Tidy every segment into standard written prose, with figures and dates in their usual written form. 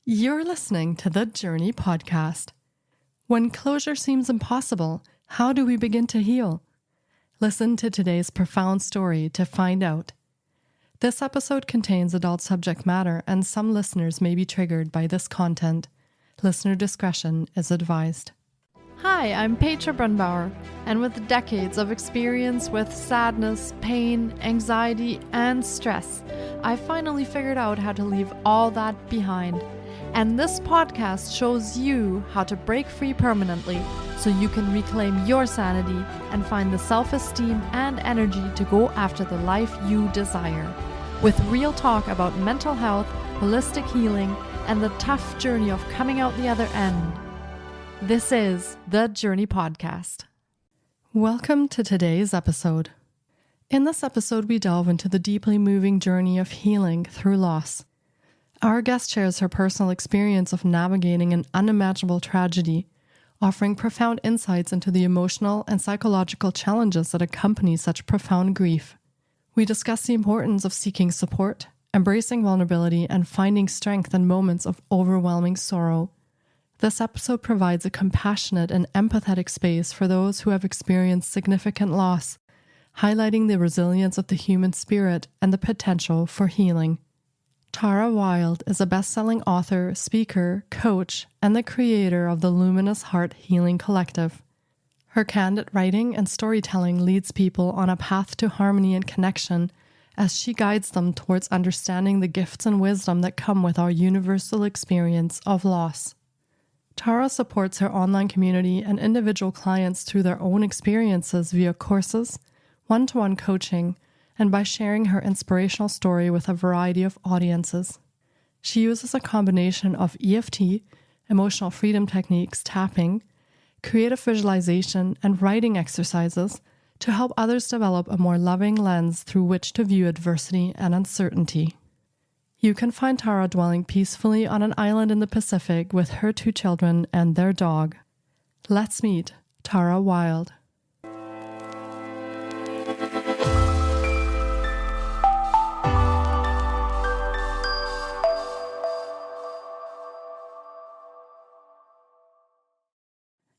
You're listening to the Journey Podcast. When closure seems impossible, how do we begin to heal? Listen to today's profound story to find out. This episode contains adult subject matter, and some listeners may be triggered by this content. Listener discretion is advised. Hi, I'm Petra Brunbauer, and with decades of experience with sadness, pain, anxiety, and stress, I finally figured out how to leave all that behind. And this podcast shows you how to break free permanently so you can reclaim your sanity and find the self-esteem and energy to go after the life you desire. With real talk about mental health, holistic healing, and the tough journey of coming out the other end. This is the Journey Podcast. Welcome to today's episode. In this episode, we delve into the deeply moving journey of healing through loss. Our guest shares her personal experience of navigating an unimaginable tragedy, offering profound insights into the emotional and psychological challenges that accompany such profound grief. We discuss the importance of seeking support, embracing vulnerability, and finding strength in moments of overwhelming sorrow. This episode provides a compassionate and empathetic space for those who have experienced significant loss, highlighting the resilience of the human spirit and the potential for healing. Tara Wilde is a best-selling author, speaker, coach, and the creator of the Luminous Heart Healing Collective. Her candid writing and storytelling leads people on a path to harmony and connection as she guides them towards understanding the gifts and wisdom that come with our universal experience of loss. Tara supports her online community and individual clients through their own experiences via courses, one-to-one coaching, and by sharing her inspirational story with a variety of audiences. She uses a combination of EFT, emotional freedom techniques, tapping, creative visualization, and writing exercises to help others develop a more loving lens through which to view adversity and uncertainty. You can find Tara dwelling peacefully on an island in the Pacific with her 2 children and their dog. Let's meet Tara Wilde.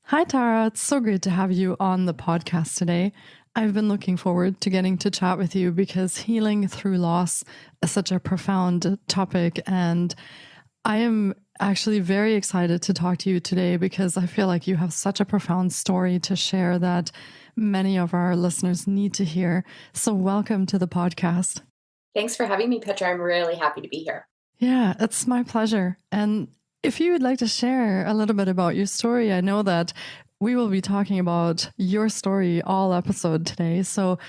Hi, Tara. It's so great to have you on the podcast today. I've been looking forward to getting to chat with you because healing through loss is such a profound topic. And I am actually very excited to talk to you today because I feel like you have such a profound story to share that many of our listeners need to hear. So welcome to the podcast. Thanks for having me, Petra. I'm really happy to be here. Yeah, it's my pleasure. And if you would like to share a little bit about your story, I know that we will be talking about your story all episode today. So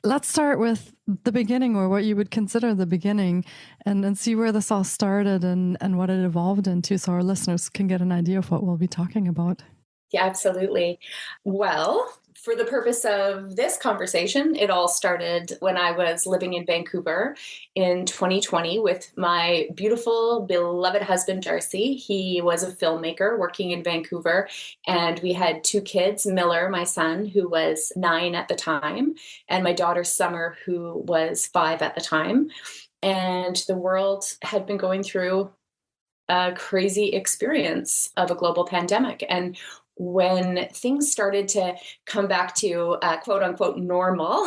let's start with the beginning, or what you would consider the beginning, and see where this all started and what it evolved into so our listeners can get an idea of what we'll be talking about. Yeah, absolutely. Well, for the purpose of this conversation, it all started when I was living in Vancouver in 2020 with my beautiful, beloved husband, Darcy. He was a filmmaker working in Vancouver, and we had 2 kids, Miller, my son, who was 9 at the time, and my daughter, Summer, who was 5 at the time. And the world had been going through a crazy experience of a global pandemic. And when things started to come back to quote unquote normal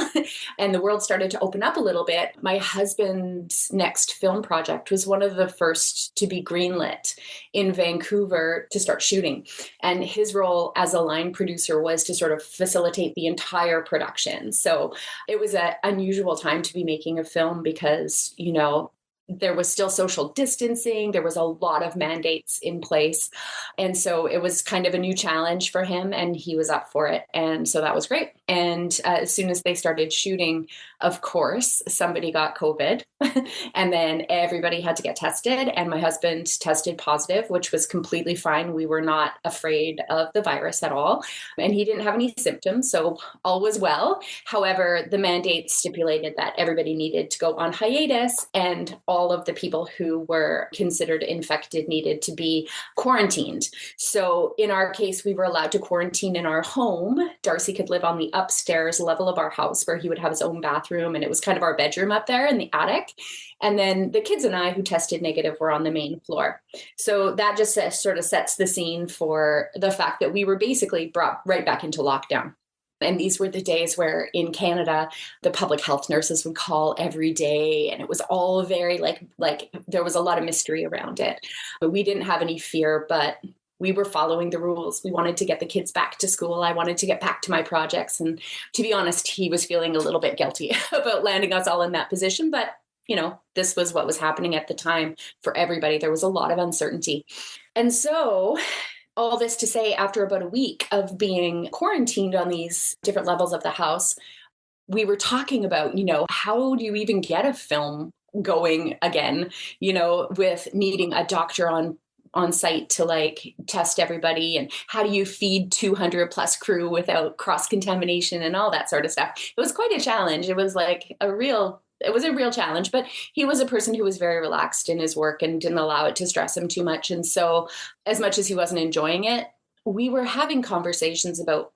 and the world started to open up a little bit, my husband's next film project was one of the first to be greenlit in Vancouver to start shooting. And his role as a line producer was to sort of facilitate the entire production. So it was an unusual time to be making a film because, there was still social distancing. There was a lot of mandates in place. And so it was kind of a new challenge for him, and he was up for it. And so that was great. And as soon as they started shooting, of course, somebody got COVID and then everybody had to get tested. And my husband tested positive, which was completely fine. We were not afraid of the virus at all. And he didn't have any symptoms. So all was well. However, the mandate stipulated that everybody needed to go on hiatus, and all all of the people who were considered infected needed to be quarantined. So in our case, we were allowed to quarantine in our home. Darcy could live on the upstairs level of our house where he would have his own bathroom, and it was kind of our bedroom up there in the attic. And then the kids and I who tested negative were on the main floor. So that just sort of sets the scene for the fact that we were basically brought right back into lockdown. And these were the days where in Canada, the public health nurses would call every day. And it was all very like there was a lot of mystery around it. But we didn't have any fear, but we were following the rules. We wanted to get the kids back to school. I wanted to get back to my projects. And to be honest, he was feeling a little bit guilty about landing us all in that position. But, this was what was happening at the time for everybody. There was a lot of uncertainty. And so all this to say, after about a week of being quarantined on these different levels of the house, we were talking about, how do you even get a film going again, with needing a doctor on site to test everybody, and how do you feed 200 plus crew without cross contamination and all that sort of stuff. It was quite a challenge. It was a real challenge, but he was a person who was very relaxed in his work and didn't allow it to stress him too much. And so as much as he wasn't enjoying it, we were having conversations about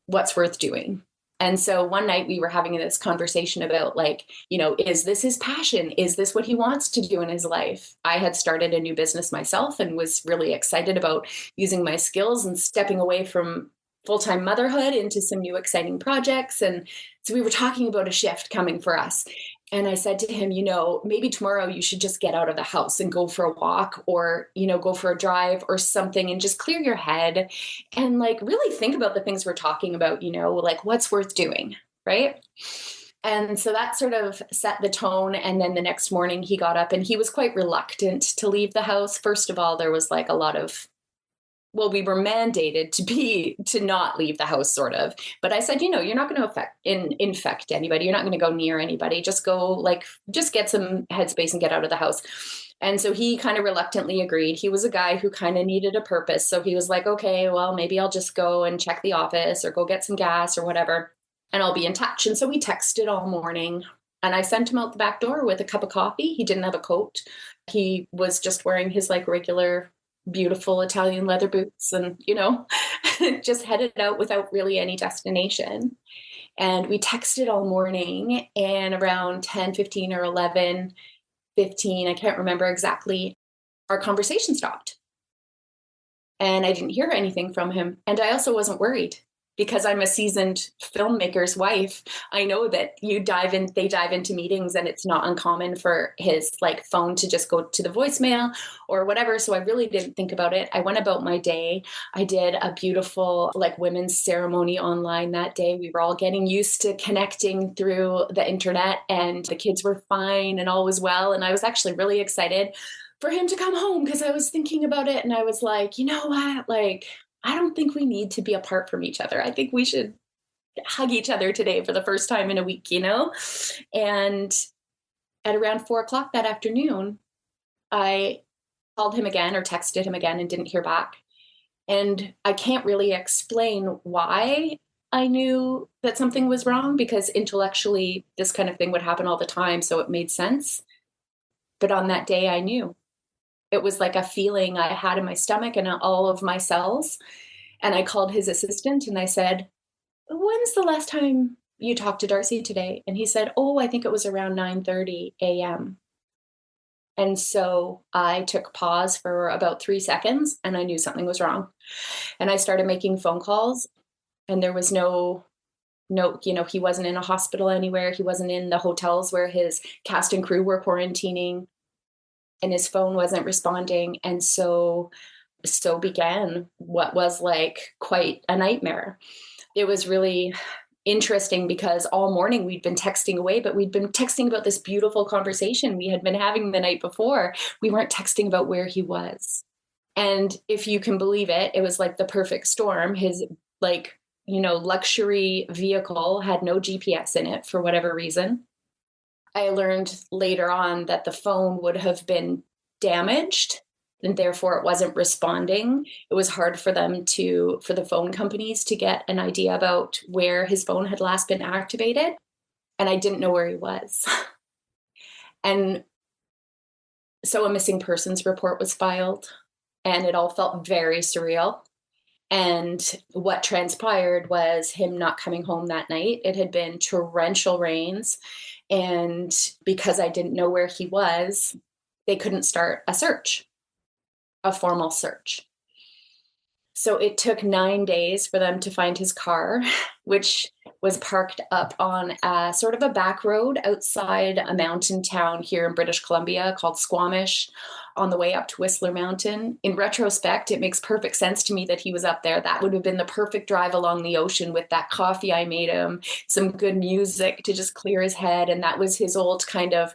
what's worth doing. And so one night we were having this conversation about is this his passion? Is this what he wants to do in his life? I had started a new business myself and was really excited about using my skills and stepping away from full-time motherhood into some new exciting projects. And so we were talking about a shift coming for us. And I said to him, maybe tomorrow you should just get out of the house and go for a walk or, go for a drive or something and just clear your head and really think about the things we're talking about, what's worth doing. Right. And so that sort of set the tone. And then the next morning he got up and he was quite reluctant to leave the house. First of all, there was a lot of, we were mandated to not leave the house, sort of. But I said, you're not going to infect anybody. You're not going to go near anybody. Just go, just get some headspace and get out of the house. And so he kind of reluctantly agreed. He was a guy who kind of needed a purpose. So he was like, okay, well, maybe I'll just go and check the office or go get some gas or whatever, and I'll be in touch. And so we texted all morning. And I sent him out the back door with a cup of coffee. He didn't have a coat. He was just wearing his regular beautiful Italian leather boots and, just headed out without really any destination. And we texted all morning, and around 10:15 or 11:15, I can't remember exactly, our conversation stopped. And I didn't hear anything from him. And I also wasn't worried because I'm a seasoned filmmaker's wife. I know that they dive into meetings and it's not uncommon for his phone to just go to the voicemail or whatever. So I really didn't think about it. I went about my day. I did a beautiful women's ceremony online that day. We were all getting used to connecting through the internet, and the kids were fine and all was well. And I was actually really excited for him to come home because I was thinking about it and I was like, you know what, I don't think we need to be apart from each other. I think we should hug each other today for the first time in a week, And at around 4:00 that afternoon, I called him again or texted him again and didn't hear back. And I can't really explain why I knew that something was wrong, because intellectually this kind of thing would happen all the time. So it made sense. But on that day, I knew. It was like a feeling I had in my stomach and all of my cells. And I called his assistant and I said, when's the last time you talked to Darcy today? And he said, I think it was around 9:30 a.m. And so I took pause for about 3 seconds and I knew something was wrong. And I started making phone calls, and there was no, he wasn't in a hospital anywhere. He wasn't in the hotels where his cast and crew were quarantining, and his phone wasn't responding. And so began what was quite a nightmare. It was really interesting because all morning we'd been texting away, but we'd been texting about this beautiful conversation we had been having the night before. We weren't texting about where he was. And if you can believe it, it was the perfect storm. His luxury vehicle had no GPS in it for whatever reason. I learned later on that the phone would have been damaged and therefore it wasn't responding. It was hard for the phone companies to get an idea about where his phone had last been activated. And I didn't know where he was. And so a missing persons report was filed, and it all felt very surreal. And what transpired was him not coming home that night. It had been torrential rains. And because I didn't know where he was, they couldn't start a search, a formal search. So it took 9 days for them to find his car, which was parked up on a sort of a back road outside a mountain town here in British Columbia called Squamish, on the way up to Whistler Mountain. In retrospect, it makes perfect sense to me that he was up there. That would have been the perfect drive along the ocean with that coffee I made him, some good music to just clear his head. And that was his old kind of,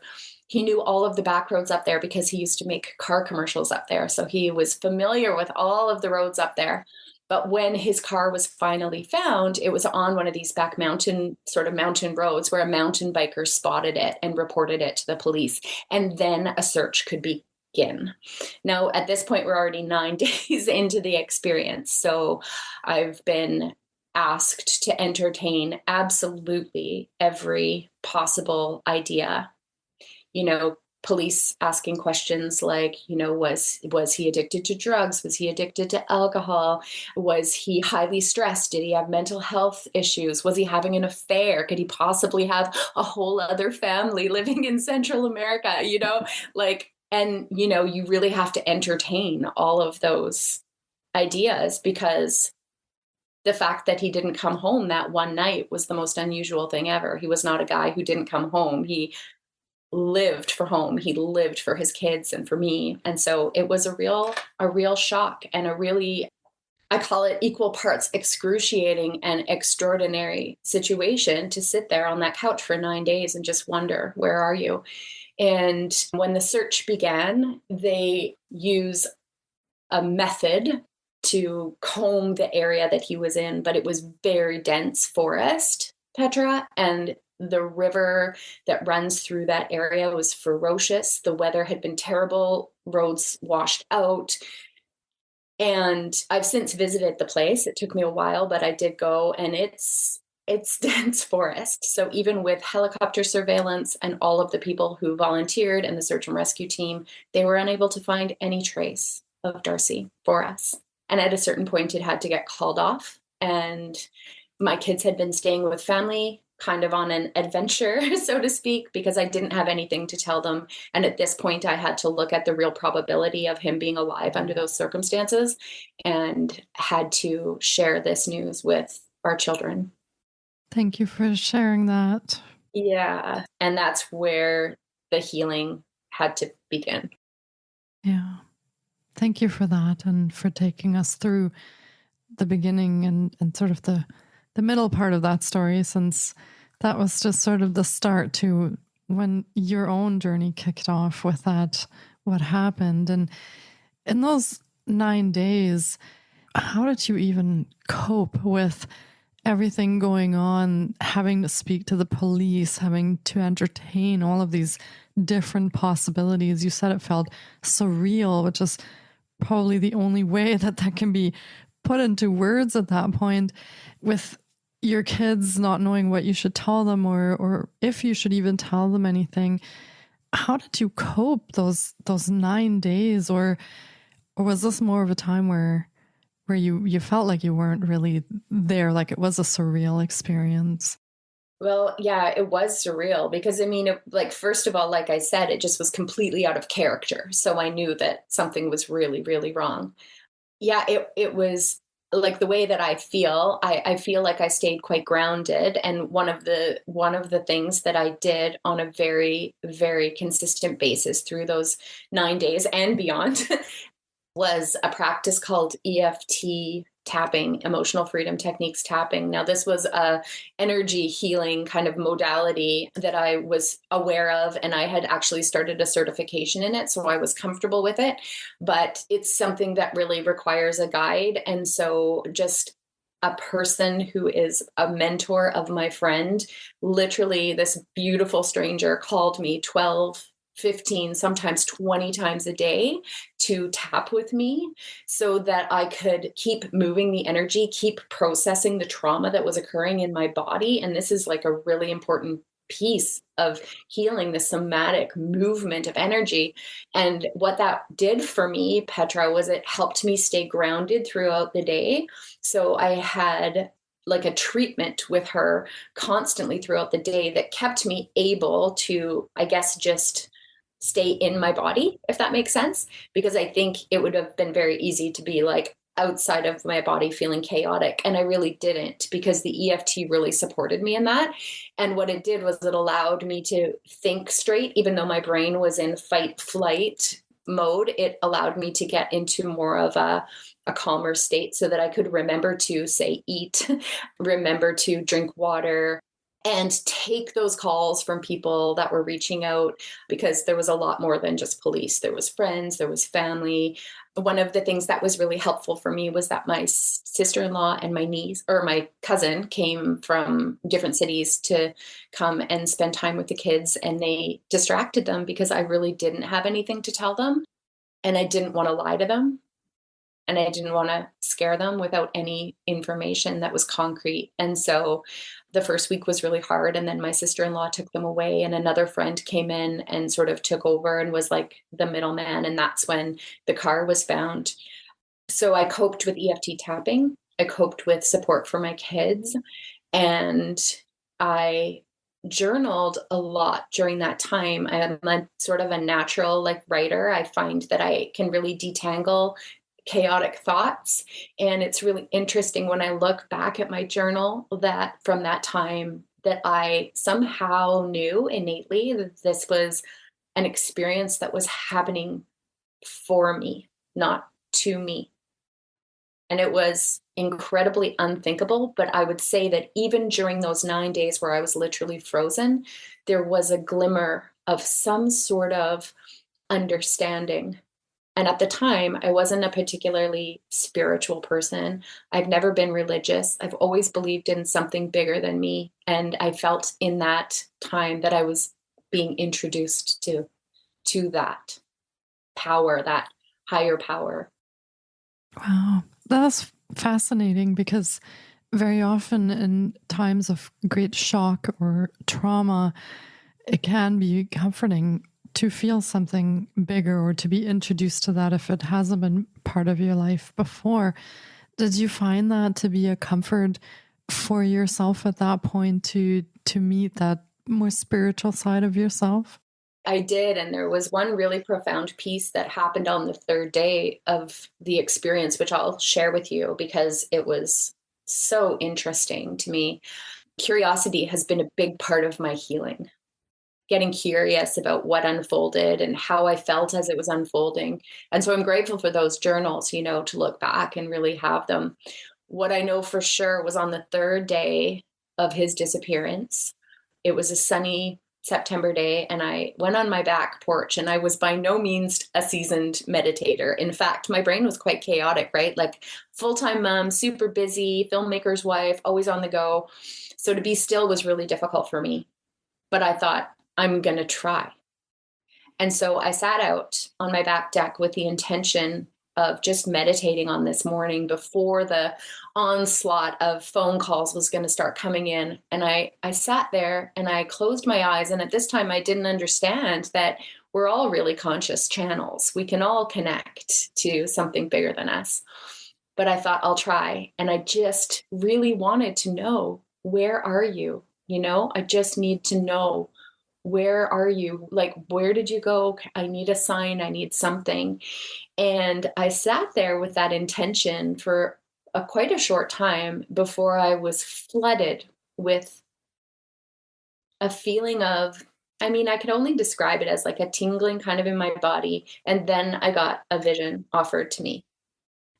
he knew all of the back roads up there because he used to make car commercials up there. So he was familiar with all of the roads up there. But when his car was finally found, it was on one of these back mountain, sort of mountain roads where a mountain biker spotted it and reported it to the police. And then a search could begin. Now, at this point, we're already 9 days into the experience. So I've been asked to entertain absolutely every possible idea. Police asking questions like, was he addicted to drugs? Was he addicted to alcohol? Was he highly stressed? Did he have mental health issues? Was he having an affair? Could he possibly have a whole other family living in Central America? You really have to entertain all of those ideas, because the fact that he didn't come home that one night was the most unusual thing ever. He was not a guy who didn't come home. He lived for home. He lived for his kids and for me. And so it was a real shock, and a really, I call it equal parts excruciating and extraordinary situation to sit there on that couch for 9 days and just wonder, where are you? And when the search began, they use a method to comb the area that he was in, but it was very dense forest, Petra, and the river that runs through that area was ferocious. The weather had been terrible, roads washed out. And I've since visited the place. It took me a while, but I did go, and it's dense forest. So even with helicopter surveillance and all of the people who volunteered and the search and rescue team, they were unable to find any trace of Darcy for us. And at a certain point, it had to get called off. And my kids had been staying with family, kind of on an adventure, so to speak, because I didn't have anything to tell them. And at this point, I had to look at the real probability of him being alive under those circumstances, and had to share this news with our children. Thank you for sharing that. Yeah. And that's where the healing had to begin. Yeah. Thank you for that, and for taking us through the beginning and sort of the middle part of that story, since that was just sort of the start to when your own journey kicked off with that, what happened. And in those 9 days, how did you even cope with everything going on, having to speak to the police, having to entertain all of these different possibilities? You said it felt surreal, which is probably the only way that can be put into words at that point, with your kids not knowing what you should tell them, or if you should even tell them anything. How did you cope those 9 days, or was this more of a time where you felt like you weren't really there, like it was a surreal experience? Well, yeah, it was surreal because, first of all, like I said, it just was completely out of character. So I knew that something was really, really wrong. Yeah, it was like the way that I feel like I stayed quite grounded. And one of the things that I did on a very, very consistent basis through those 9 days and beyond was a practice called EFT tapping, emotional freedom techniques tapping. Now, this was a energy healing kind of modality that I was aware of, and I had actually started a certification in it, so I was comfortable with it. But it's something that really requires a guide. And so just a person who is a mentor of my friend, literally this beautiful stranger, called me 12, 15, sometimes 20 times a day to tap with me so that I could keep moving the energy, keep processing the trauma that was occurring in my body. And this is like a really important piece of healing, the somatic movement of energy. And what that did for me, Petra, was it helped me stay grounded throughout the day. So I had like a treatment with her constantly throughout the day that kept me able to, I guess, just stay in my body, if that makes sense. Because I think it would have been very easy to be like outside of my body feeling chaotic. And I really didn't, because the EFT really supported me in that. And what it did was it allowed me to think straight, even though my brain was in fight flight mode. It allowed me to get into more of a calmer state so that I could remember to say eat, remember to drink water, and take those calls from people that were reaching out, because there was a lot more than just police. There was friends, there was family. One of the things that was really helpful for me was that my sister-in-law and my niece, or my cousin, came from different cities to come and spend time with the kids, and they distracted them because I really didn't have anything to tell them, and I didn't want to lie to them. And I didn't want to scare them without any information that was concrete. And so the first week was really hard. And then my sister-in-law took them away, and another friend came in and sort of took over and was like the middleman. And that's when the car was found. So I coped with EFT tapping. I coped with support for my kids. And I journaled a lot during that time. I'm a sort of a natural like writer. I find that I can really detangle chaotic thoughts. And it's really interesting when I look back at my journal that from that time that I somehow knew innately that this was an experience that was happening for me, not to me. And it was incredibly unthinkable. But I would say that even during those 9 days where I was literally frozen, there was a glimmer of some sort of understanding. And at the time, I wasn't a particularly spiritual person. I've never been religious. I've always believed in something bigger than me. And I felt in that time that I was being introduced to that power, that higher power. Wow, that's fascinating, because very often in times of great shock or trauma, it can be comforting to feel something bigger or to be introduced to that if it hasn't been part of your life before. Did you find that to be a comfort for yourself at that point to meet that more spiritual side of yourself? I did. And there was one really profound piece that happened on the third day of the experience, which I'll share with you because it was so interesting to me. Curiosity has been a big part of my healing. Getting curious about what unfolded and how I felt as it was unfolding. And so I'm grateful for those journals, to look back and really have them. What I know for sure was on the third day of his disappearance, it was a sunny September day, and I went on my back porch, and I was by no means a seasoned meditator. In fact, my brain was quite chaotic, right? Like full-time mom, super busy, filmmaker's wife, always on the go. So to be still was really difficult for me. But I thought, I'm going to try. And so I sat out on my back deck with the intention of just meditating on this morning before the onslaught of phone calls was going to start coming in. And I sat there and I closed my eyes. And at this time, I didn't understand that we're all really conscious channels. We can all connect to something bigger than us. But I thought, I'll try. And I just really wanted to know, where are you? I just need to know, where are you? Like, where did you go? I need a sign. I need something. And I sat there with that intention for quite a short time before I was flooded with a feeling of, I could only describe it as like a tingling kind of in my body. And then I got a vision offered to me.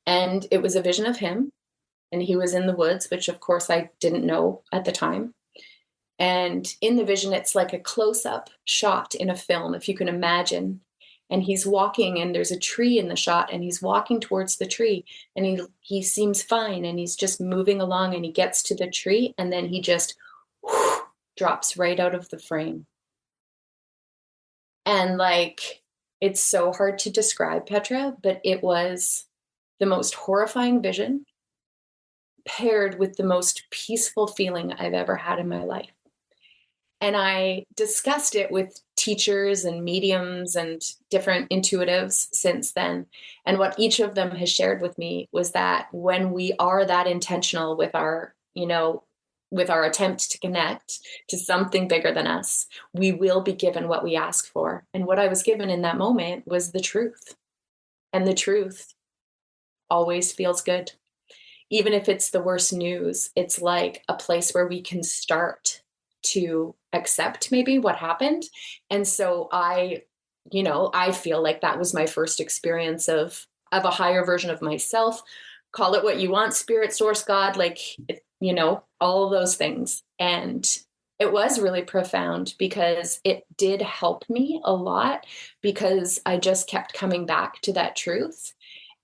And it was a vision of him. And he was in the woods, which of course I didn't know at the time. And in the vision, it's like a close-up shot in a film, if you can imagine. And he's walking, and there's a tree in the shot, and he's walking towards the tree, and he seems fine, and he's just moving along, and he gets to the tree, and then he just drops right out of the frame. And like, it's so hard to describe, Petra, but it was the most horrifying vision paired with the most peaceful feeling I've ever had in my life. And I discussed it with teachers and mediums and different intuitives since then. And what each of them has shared with me was that when we are that intentional with our, with our attempt to connect to something bigger than us, we will be given what we ask for. And what I was given in that moment was the truth. And the truth always feels good. Even if it's the worst news, it's like a place where we can start to accept maybe what happened. And so I feel like that was my first experience of a higher version of myself. Call it what you want, spirit, source, God, all of those things. And it was really profound because it did help me a lot because I just kept coming back to that truth.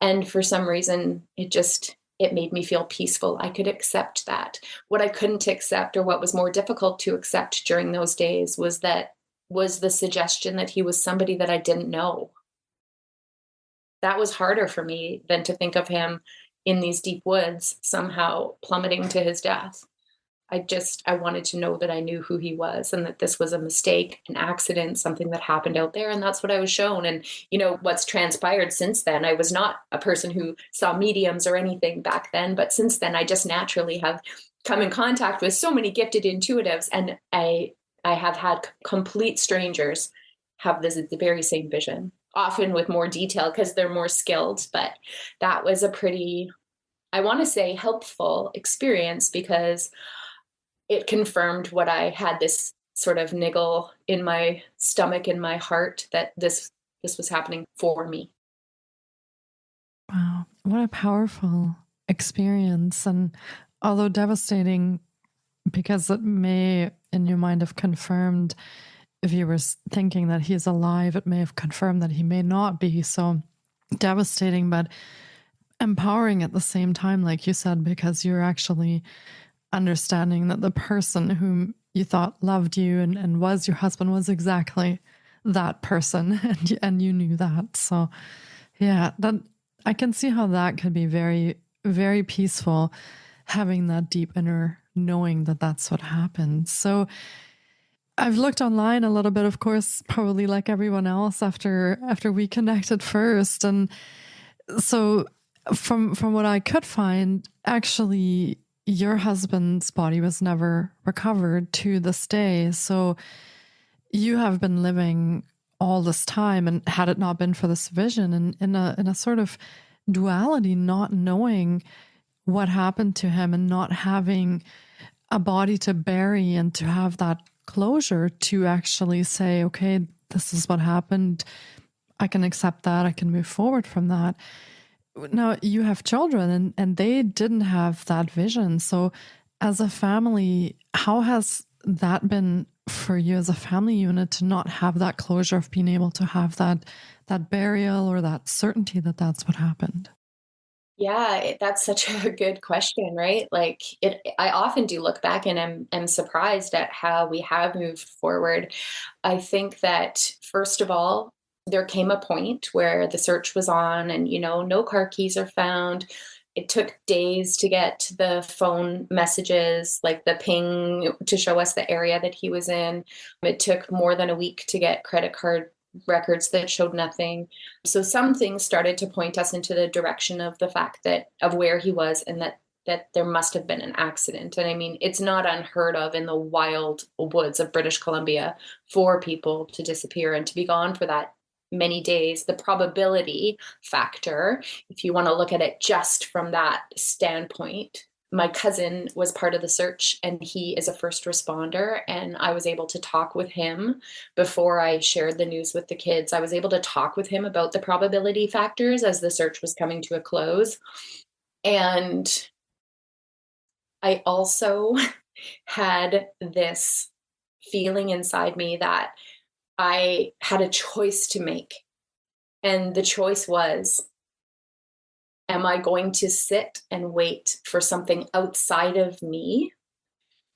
And for some reason, it made me feel peaceful. I could accept that. What I couldn't accept, or what was more difficult to accept during those days, was the suggestion that he was somebody that I didn't know. That was harder for me than to think of him in these deep woods somehow plummeting to his death. I wanted to know that I knew who he was and that this was a mistake, an accident, something that happened out there. And that's what I was shown. And, what's transpired since then, I was not a person who saw mediums or anything back then. But since then, I just naturally have come in contact with so many gifted intuitives. And I have had complete strangers have the very same vision, often with more detail because they're more skilled. But that was a pretty, I want to say, helpful experience because it confirmed what I had, this sort of niggle in my stomach, in my heart, that this was happening for me. Wow, what a powerful experience. And although devastating, because it may, in your mind, have confirmed, if you were thinking that he's alive, it may have confirmed that he may not be. So devastating, but empowering at the same time, like you said, because you're actually understanding that the person whom you thought loved you and was your husband was exactly that person, and you knew that. So yeah, that I can see how that could be very, very peaceful, having that deep inner knowing that that's what happened. So I've looked online a little bit, of course, probably like everyone else after we connected first. And so from what I could find, actually your husband's body was never recovered to this day. So you have been living all this time, and had it not been for this vision, and in a sort of duality, not knowing what happened to him and not having a body to bury and to have that closure to actually say, okay, this is what happened. I can accept that. I can move forward from that. Now you have children, and they didn't have that vision. So as a family, how has that been for you as a family unit to not have that closure of being able to have that burial or that certainty that that's what happened? Yeah, that's such a good question, right? I often do look back and am surprised at how we have moved forward. I think that, first of all, there came a point where the search was on and, no car keys are found. It took days to get the phone messages, like the ping to show us the area that he was in. It took more than a week to get credit card records that showed nothing. So some things started to point us into the direction of the fact of where he was, and that there must have been an accident. And I mean, it's not unheard of in the wild woods of British Columbia for people to disappear and to be gone for that many days. The probability factor, if you want to look at it just from that standpoint, my cousin was part of the search, and he is a first responder. And I was able to talk with him before I shared the news with the kids. I was able to talk with him about the probability factors as the search was coming to a close. And I also had this feeling inside me that I had a choice to make. And the choice was, am I going to sit and wait for something outside of me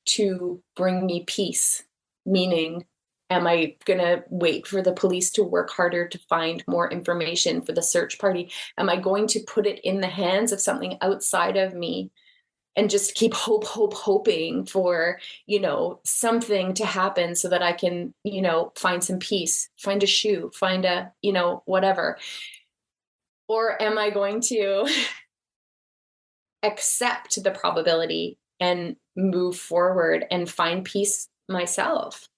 to bring me peace? Meaning, am I going to wait for the police to work harder to find more information for the search party? Am I going to put it in the hands of something outside of me and just keep hoping for, something to happen so that I can, find some peace, find a shoe, find a, whatever? Or am I going to accept the probability and move forward and find peace myself?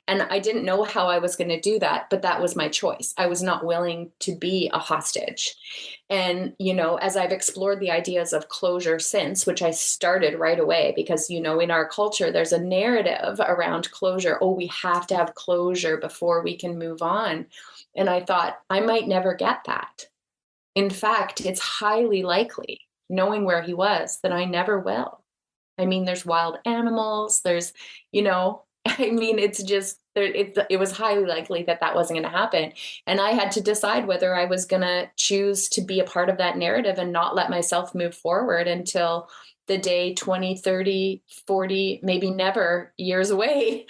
And I didn't know how I was going to do that, but that was my choice. I was not willing to be a hostage. And, as I've explored the ideas of closure since, which I started right away, because, in our culture, there's a narrative around closure. Oh, we have to have closure before we can move on. And I thought, I might never get that. In fact, it's highly likely, knowing where he was, that I never will. I mean, there's wild animals, there's, it's just, it was highly likely that that wasn't going to happen. And I had to decide whether I was going to choose to be a part of that narrative and not let myself move forward until the day 20, 30, 40, maybe never years away,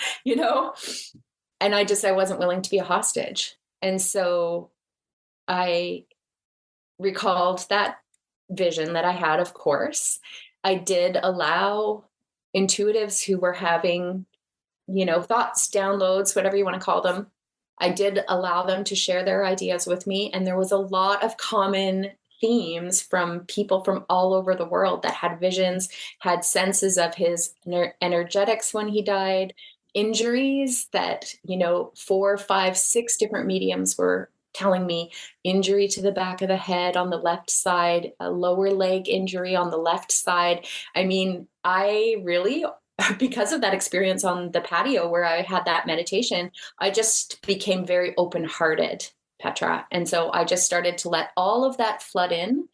And I wasn't willing to be a hostage. And so I recalled that vision that I had, of course. I did allow intuitives who were having, thoughts, downloads, whatever you want to call them. I did allow them to share their ideas with me. And there was a lot of common themes from people from all over the world that had visions, had senses of his energetics when he died, injuries that, 4, 5, 6 different mediums were telling me: injury to the back of the head on the left side, a lower leg injury on the left side. I mean, I really, because of that experience on the patio where I had that meditation, I just became very open-hearted, Petra. And so I just started to let all of that flood in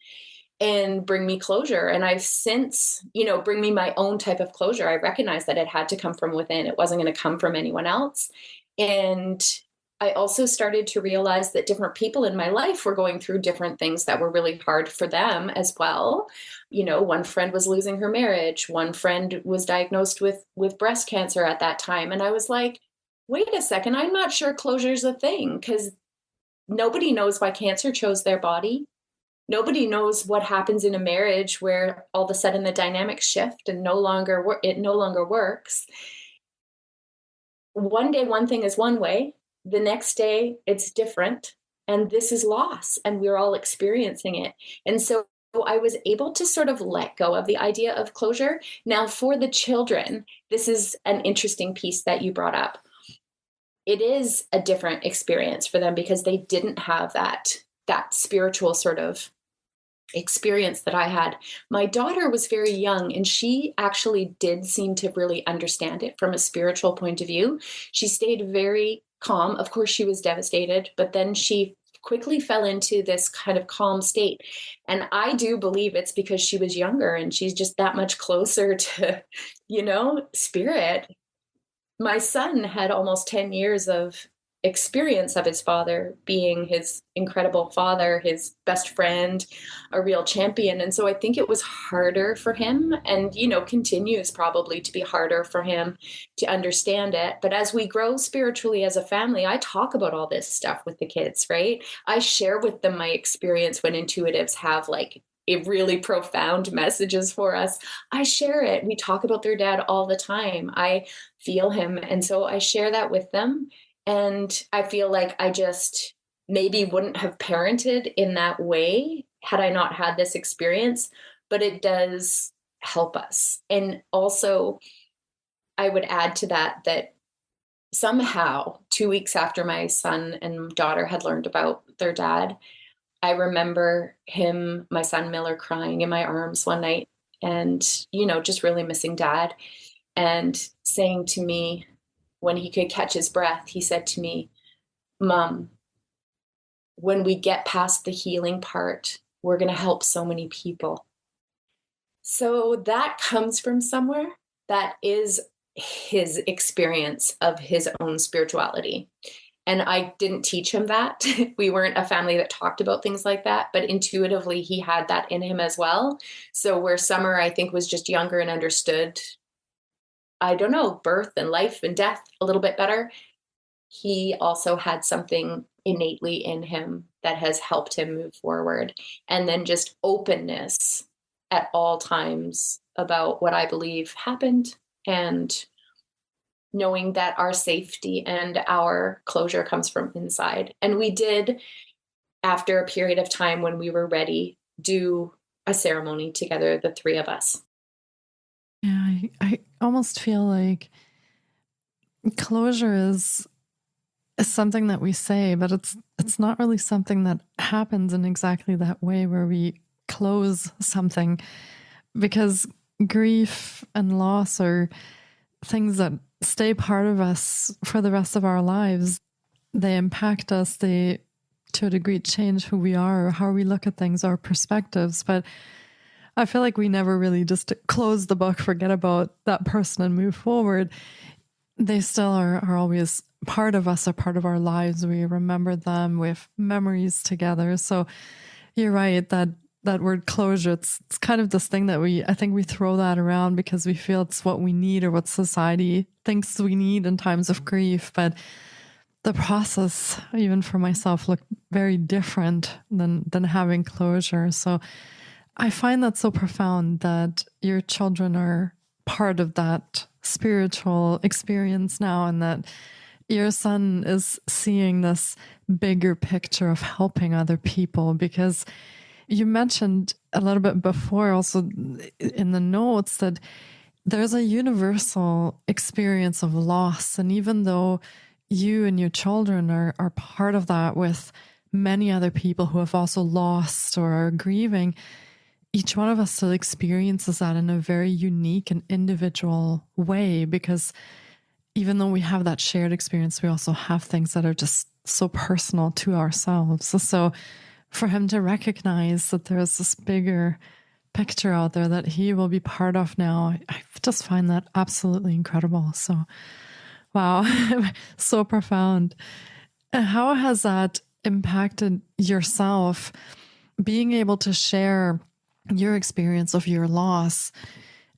and bring me closure. And I've since, bring me my own type of closure. I recognized that it had to come from within. It wasn't going to come from anyone else. And I also started to realize that different people in my life were going through different things that were really hard for them as well. One friend was losing her marriage. One friend was diagnosed with breast cancer at that time. And I was like, wait a second, I'm not sure closure is a thing, because nobody knows why cancer chose their body. Nobody knows what happens in a marriage where all of a sudden the dynamics shift and it no longer works. One day, one thing is one way. The next day, it's different. And this is loss, and we're all experiencing it. And so I was able to sort of let go of the idea of closure. Now, for the children, this is an interesting piece that you brought up. It is a different experience for them because they didn't have that spiritual sort of experience that I had. My daughter was very young, and she actually did seem to really understand it from a spiritual point of view. She stayed very calm. Of course, she was devastated, but then she quickly fell into this kind of calm state. And I do believe it's because she was younger and she's just that much closer to, spirit. My son had almost 10 years of experience of his father being his incredible father, his best friend, a real champion. And so I think it was harder for him, and, continues probably to be harder for him to understand it. But as we grow spiritually as a family, I talk about all this stuff with the kids, right? I share with them my experience when intuitives have really profound messages for us. I share it. We talk about their dad all the time. I feel him. And so I share that with them. And I feel like I just maybe wouldn't have parented in that way had I not had this experience, but it does help us. And also, I would add to that somehow 2 weeks after my son and daughter had learned about their dad, I remember my son Miller, crying in my arms one night and, just really missing dad, and saying to me, when he could catch his breath, he said to me, "Mom, when we get past the healing part, we're going to help so many people." So that comes from somewhere. That is his experience of his own spirituality. And I didn't teach him that. We weren't a family that talked about things like that, but intuitively he had that in him as well. So where Summer, I think, was just younger and understood, I don't know, birth and life and death a little bit better, he also had something innately in him that has helped him move forward. And then just openness at all times about what I believe happened, and knowing that our safety and our closure comes from inside. And we did, after a period of time when we were ready, do a ceremony together, the three of us. Yeah, I almost feel like closure is something that we say, but it's not really something that happens in exactly that way where we close something, because grief and loss are things that stay part of us for the rest of our lives. They impact us. They, to a degree, change who we are, or how we look at things, our perspectives. But I feel like we never really just close the book, forget about that person and move forward. They still are always part of us, a part of our lives. We remember them with memories together. So you're right, that word closure, it's kind of this thing that I think we throw that around because we feel it's what we need or what society thinks we need in times of grief. But the process, even for myself, looked very different than having closure. So I find that so profound that your children are part of that spiritual experience now, and that your son is seeing this bigger picture of helping other people. Because you mentioned a little bit before also in the notes that there's a universal experience of loss. And even though you and your children are part of that with many other people who have also lost or are grieving, each one of us still experiences that in a very unique and individual way, because even though we have that shared experience, we also have things that are just so personal to ourselves. So for him to recognize that there's this bigger picture out there that he will be part of now, I just find that absolutely incredible. So, wow, so profound. How has that impacted yourself, being able to share your experience of your loss,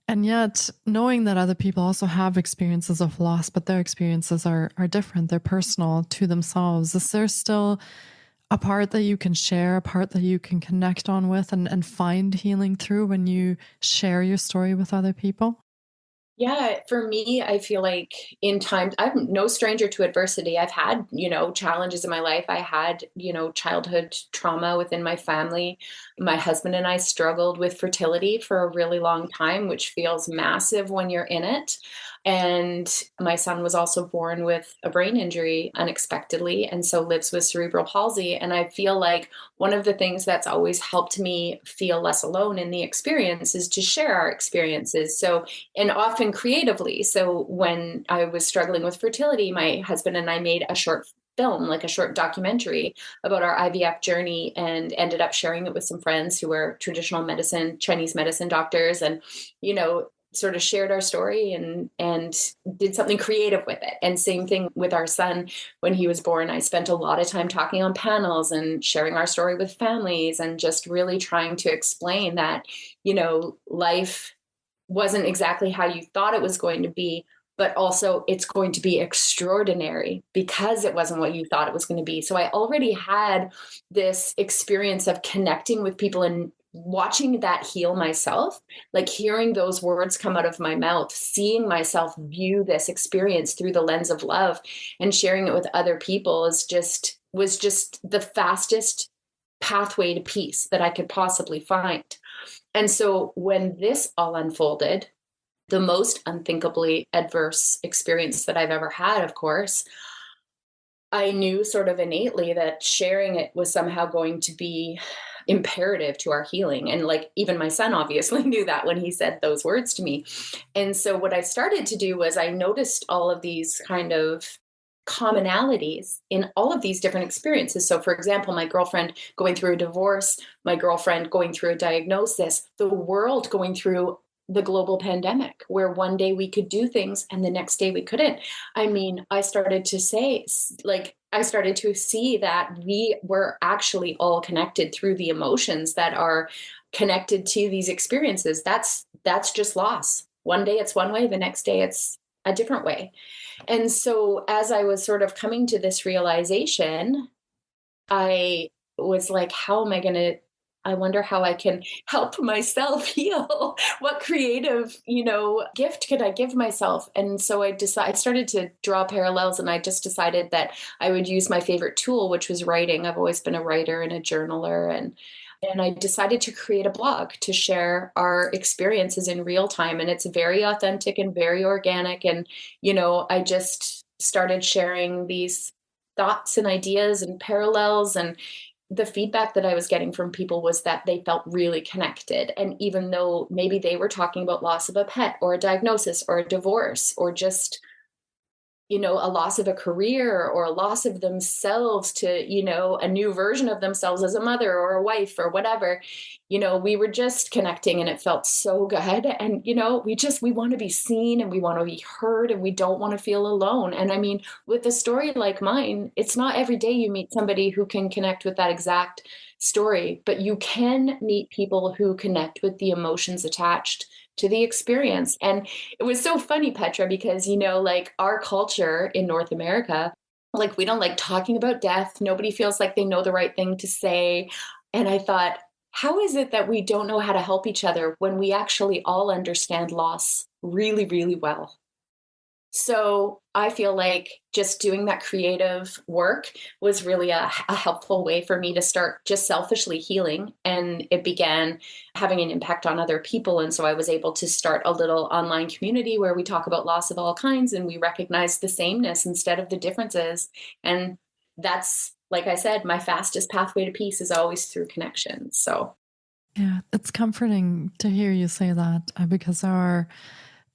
and yet knowing that other people also have experiences of loss, but their experiences are different, they're personal to themselves? Is there still a part that you can share, a part that you can connect on with and find healing through when you share your story with other people? Yeah, for me, I feel like in times, I'm no stranger to adversity. I've had, challenges in my life. I had, childhood trauma within my family. My husband and I struggled with fertility for a really long time, which feels massive when you're in it. And my son was also born with a brain injury unexpectedly, and so lives with cerebral palsy. And I feel like one of the things that's always helped me feel less alone in the experience is to share our experiences. So, and often creatively. So when I was struggling with fertility, my husband and I made a short film, like a short documentary about our IVF journey, and ended up sharing it with some friends who were traditional medicine, Chinese medicine doctors, and, sort of shared our story and did something creative with it. And same thing with our son. When he was born, I spent a lot of time talking on panels and sharing our story with families, and just really trying to explain that, life wasn't exactly how you thought it was going to be, but also it's going to be extraordinary because it wasn't what you thought it was going to be. So I already had this experience of connecting with people and watching that heal myself, like hearing those words come out of my mouth, seeing myself view this experience through the lens of love and sharing it with other people was just the fastest pathway to peace that I could possibly find. And so when this all unfolded, the most unthinkably adverse experience that I've ever had, of course, I knew sort of innately that sharing it was somehow going to be imperative to our healing. And like even my son obviously knew that when he said those words to me. And so what I started to do was I noticed all of these kind of commonalities in all of these different experiences. So for example, my girlfriend going through a divorce, my girlfriend going through a diagnosis, the world going through the global pandemic, where one day we could do things and the next day we couldn't. I mean, I started to see that we were actually all connected through the emotions that are connected to these experiences. That's just loss. One day it's one way, the next day it's a different way. And so as I was sort of coming to this realization, I was like, how am I going to I wonder how I can help myself heal. What creative, gift could I give myself? And so I started to draw parallels, and I just decided that I would use my favorite tool, which was writing. I've always been a writer and a journaler, and I decided to create a blog to share our experiences in real time. And it's very authentic and very organic. And, I just started sharing these thoughts and ideas and parallels. And the feedback that I was getting from people was that they felt really connected. And even though maybe they were talking about loss of a pet or a diagnosis or a divorce or just a loss of a career or a loss of themselves to, a new version of themselves as a mother or a wife or whatever, we were just connecting and it felt so good. And, we want to be seen and we want to be heard and we don't want to feel alone. And I mean, with a story like mine, it's not every day you meet somebody who can connect with that exact story, but you can meet people who connect with the emotions attached to the experience. And it was so funny, Petra, because, like our culture in North America, like we don't like talking about death. Nobody feels like they know the right thing to say. And I thought, how is it that we don't know how to help each other when we actually all understand loss really, really well? So I feel like just doing that creative work was really a helpful way for me to start just selfishly healing. And it began having an impact on other people. And so I was able to start a little online community where we talk about loss of all kinds and we recognize the sameness instead of the differences. And that's, like I said, my fastest pathway to peace is always through connection. So Yeah, it's comforting to hear you say that because there are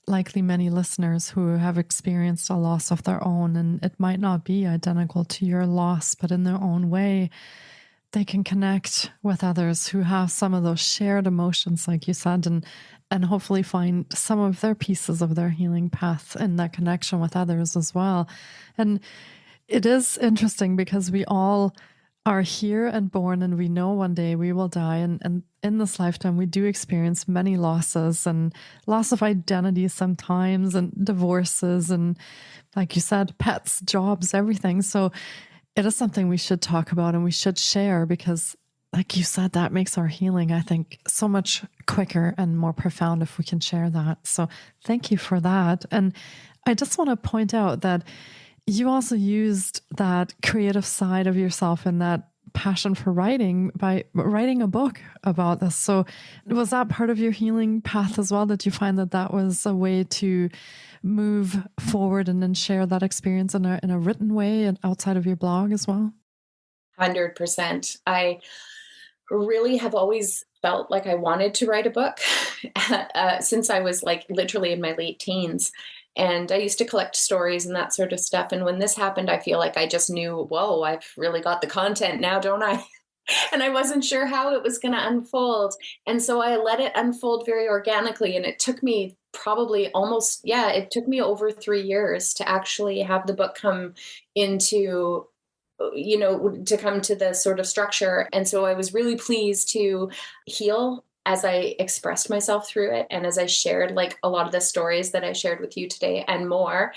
likely many listeners who have experienced a loss of their own, and it might not be identical to your loss, but in their own way, they can connect with others who have some of those shared emotions, like you said, and hopefully find some of their pieces of their healing path in that connection with others as well. And it is interesting because we all are here and born, and we know one day we will die. And in this lifetime, we do experience many losses and loss of identity sometimes, and divorces, and like you said, pets, jobs, everything. So it is something we should talk about and we should share because, like you said, that makes our healing, I think, so much quicker and more profound if we can share that. So thank you for that. And I just want to point out that you also used that creative side of yourself and that passion for writing by writing a book about this. So was that part of your healing path as well? Did you find that that was a way to move forward and then share that experience in a written way and outside of your blog as well? 100%. I really have always felt like I wanted to write a book since I was like literally in my late teens. And I used to collect stories and that sort of stuff. And when this happened, I feel like I just knew, whoa, I've really got the content now, don't I? And I wasn't sure how it was going to unfold. And so I let it unfold very organically. And it took me probably it took me over 3 years to actually have the book come into to come to the sort of structure. And so I was really pleased to heal as I expressed myself through it and as I shared like a lot of the stories that I shared with you today and more.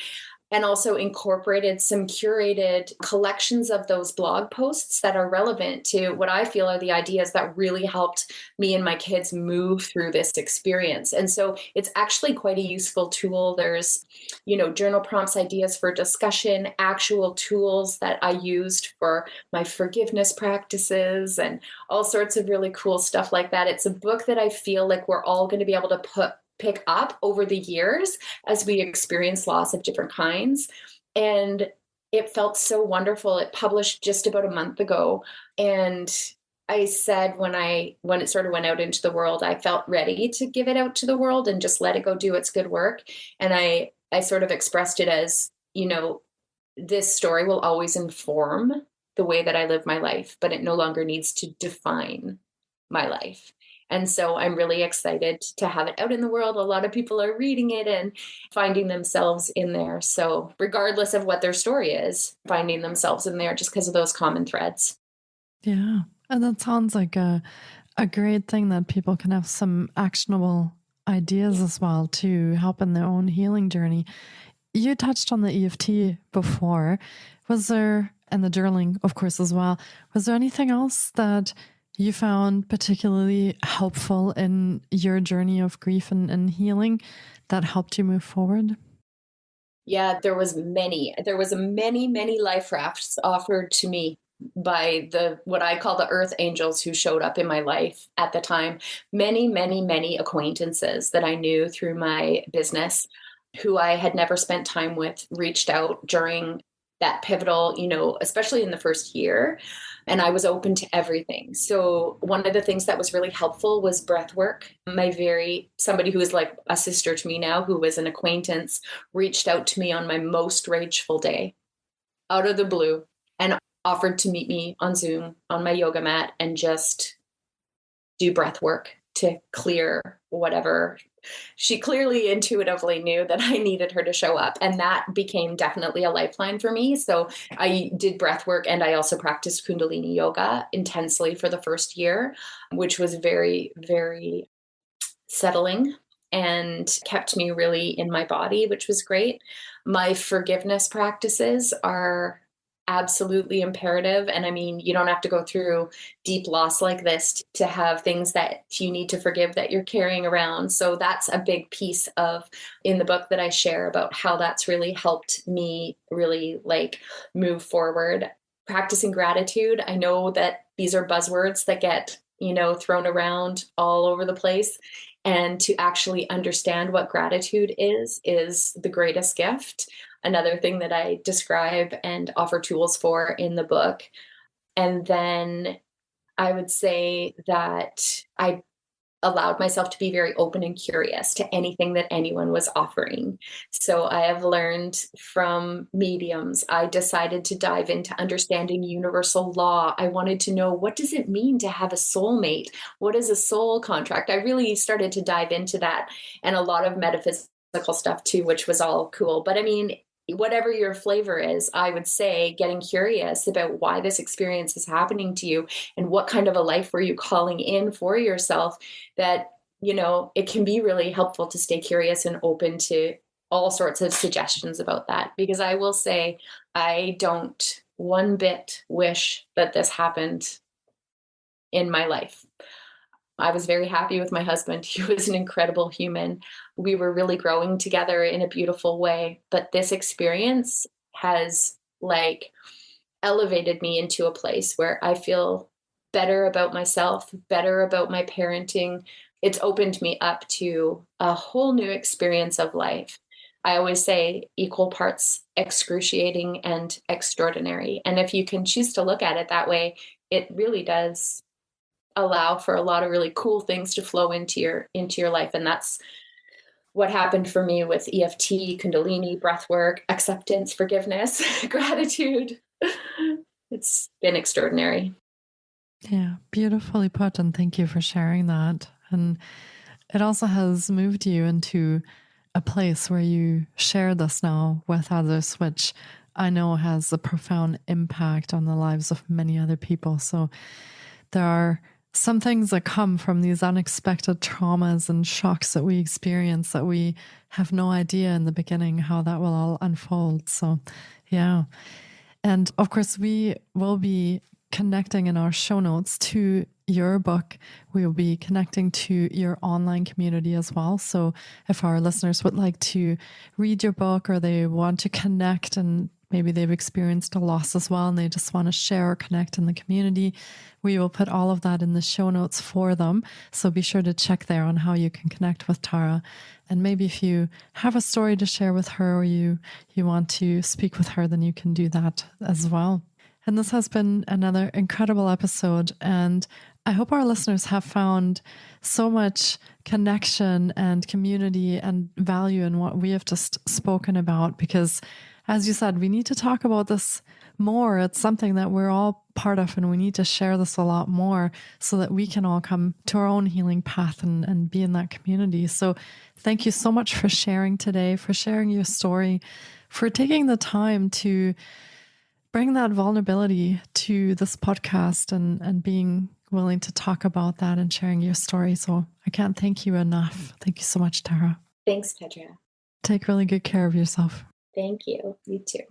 And also incorporated some curated collections of those blog posts that are relevant to what I feel are the ideas that really helped me and my kids move through this experience. And so it's actually quite a useful tool. There's, journal prompts, ideas for discussion, actual tools that I used for my forgiveness practices, and all sorts of really cool stuff like that. It's a book that I feel like we're all going to be able to pick up over the years as we experience loss of different kinds. And it felt so wonderful. It published just about a month ago. And I said when it sort of went out into the world, I felt ready to give it out to the world and just let it go do its good work. And I sort of expressed it as, this story will always inform the way that I live my life, but it no longer needs to define my life. And so I'm really excited to have it out in the world. A lot of people are reading it and finding themselves in there. So regardless of what their story is, finding themselves in there just because of those common threads. Yeah. And that sounds like a great thing that people can have some actionable ideas as well to help in their own healing journey. You touched on the EFT before. Was there, and the journaling, of course, as well, was there anything else that you found particularly helpful in your journey of grief and healing that helped you move forward? Yeah, there was many life rafts offered to me by the what I call the earth angels who showed up in my life at the time. Many acquaintances that I knew through my business who I had never spent time with reached out during that pivotal, especially in the first year, and I was open to everything. So one of the things that was really helpful was breath work. Somebody who is like a sister to me now, who was an acquaintance, reached out to me on my most rageful day out of the blue and offered to meet me on Zoom on my yoga mat and just do breath work to clear whatever. She clearly intuitively knew that I needed her to show up. And that became definitely a lifeline for me. So I did breath work and I also practiced Kundalini yoga intensely for the first year, which was very, very settling and kept me really in my body, which was great. My forgiveness practices are absolutely imperative. And I mean, you don't have to go through deep loss like this to have things that you need to forgive that you're carrying around. So that's a big piece of in the book that I share about how that's really helped me really like move forward. Practicing gratitude. I know that these are buzzwords that get, thrown around all over the place. And to actually understand what gratitude is the greatest gift. Another thing that I describe and offer tools for in the book. And then I would say that I allowed myself to be very open and curious to anything that anyone was offering. So I have learned from mediums. I decided to dive into understanding universal law. I wanted to know, what does it mean to have a soulmate? What is a soul contract? I really started to dive into that, and a lot of metaphysical stuff too, which was all cool. But I mean, whatever your flavor is, I would say getting curious about why this experience is happening to you and what kind of a life were you calling in for yourself, that, it can be really helpful to stay curious and open to all sorts of suggestions about that. Because I will say, I don't one bit wish that this happened in my life. I was very happy with my husband. He was an incredible human. We were really growing together in a beautiful way. But this experience has elevated me into a place where I feel better about myself, better about my parenting. It's opened me up to a whole new experience of life. I always say equal parts excruciating and extraordinary. And if you can choose to look at it that way, it really does allow for a lot of really cool things to flow into your life. And that's what happened for me with EFT, Kundalini, breathwork, acceptance, forgiveness, gratitude. It's been extraordinary. Yeah, beautifully put. And thank you for sharing that. And it also has moved you into a place where you share this now with others, which I know has a profound impact on the lives of many other people. So there are some things that come from these unexpected traumas and shocks that we experience that we have no idea in the beginning how that will all unfold. So, yeah. And of course, we will be connecting in our show notes to your book. We will be connecting to your online community as well. So if our listeners would like to read your book or they want to connect and maybe they've experienced a loss as well and they just want to share or connect in the community, we will put all of that in the show notes for them. So be sure to check there on how you can connect with Tara. And maybe if you have a story to share with her or you want to speak with her, then you can do that as well. And this has been another incredible episode. And I hope our listeners have found so much connection and community and value in what we have just spoken about, because as you said, we need to talk about this more. It's something that we're all part of, and we need to share this a lot more so that we can all come to our own healing path and be in that community. So thank you so much for sharing today, for sharing your story, for taking the time to bring that vulnerability to this podcast and being willing to talk about that and sharing your story. So I can't thank you enough. Thank you so much, Tara. Thanks, Petra. Take really good care of yourself. Thank you. You too.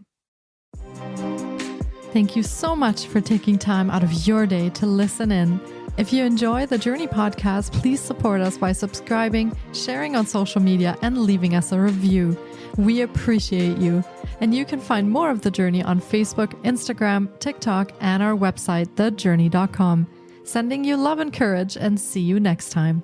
Thank you so much for taking time out of your day to listen in. If you enjoy the Journey podcast, please support us by subscribing, sharing on social media, and leaving us a review. We appreciate you. And you can find more of The Journey on Facebook, Instagram, TikTok, and our website, thejourney.com. Sending you love and courage, and see you next time.